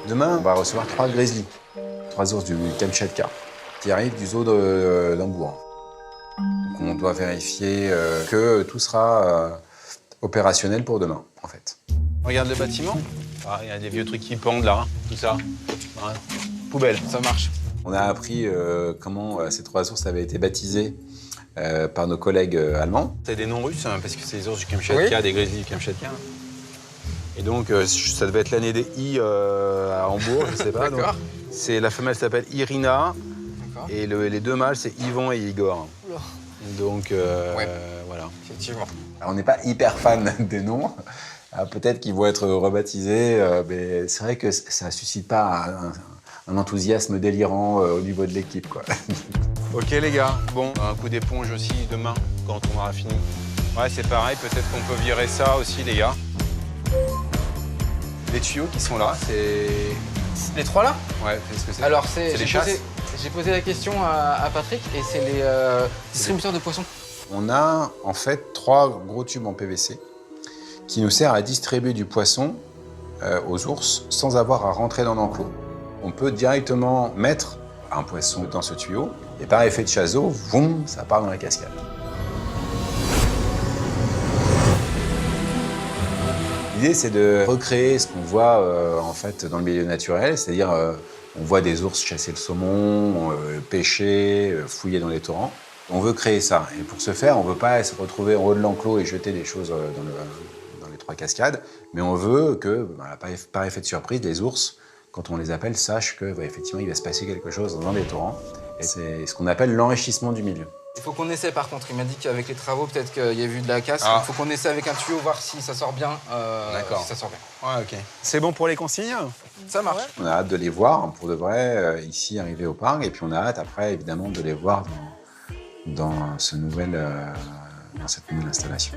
Demain, on va recevoir 3 grizzlies, 3 ours du Kamchatka, qui arrivent du zoo d'Hambourg. Donc on doit vérifier que tout sera opérationnel pour demain, en fait. Regarde le bâtiment. Ah, il y a des vieux trucs qui pendent là, tout ça. Ouais. Poubelle, ça marche. On a appris comment ces 3 ours avaient été baptisés par nos collègues allemands. C'est des noms russes, hein, parce que c'est les ours du Kamchatka, des grizzlies du Kamchatka. Et donc, ça devait être l'année des I à Hambourg, je sais pas. D'accord. La femelle s'appelle Irina, et les 2 mâles, c'est Yvan et Igor. Oula. Donc, voilà. Effectivement. Alors, on n'est pas hyper fan des noms. Alors, peut-être qu'ils vont être rebaptisés, mais c'est vrai que ça ne suscite pas un enthousiasme délirant au niveau de l'équipe, quoi. Ok les gars, bon, un coup d'éponge aussi demain, quand on aura fini. Ouais, c'est pareil, peut-être qu'on peut virer ça aussi, les gars. Les tuyaux qui sont là, c'est... Les 3 là? Ouais, c'est ce que c'est. Alors, C'est les chasses. J'ai posé la question à Patrick et c'est les distributeurs de poissons. On a en fait 3 gros tubes en PVC qui nous servent à distribuer du poisson aux ours sans avoir à rentrer dans l'enclos. On peut directement mettre un poisson dans ce tuyau et par effet de chasse d'eau, voum, ça part dans la cascade. L'idée, c'est de recréer ce qu'on voit en fait dans le milieu naturel, c'est-à-dire on voit des ours chasser le saumon, pêcher, fouiller dans les torrents. On veut créer ça. Et pour ce faire, on ne veut pas se retrouver en haut de l'enclos et jeter des choses dans les 3 cascades, mais on veut que, par effet de surprise, les ours, quand on les appelle, sachent qu'effectivement, il va se passer quelque chose dans les torrents. Et c'est ce qu'on appelle l'enrichissement du milieu. Il faut qu'on essaie par contre. Il m'a dit qu'avec les travaux, peut-être qu'il y a eu de la casse. Ah. Il faut qu'on essaie avec un tuyau, voir si ça sort bien. D'accord. Si ça sort bien. Ouais, ok. C'est bon pour les consignes? Ça marche. On a hâte de les voir, pour de vrai, ici, arriver au parc. Et puis on a hâte, après, évidemment, de les voir dans cette nouvelle installation.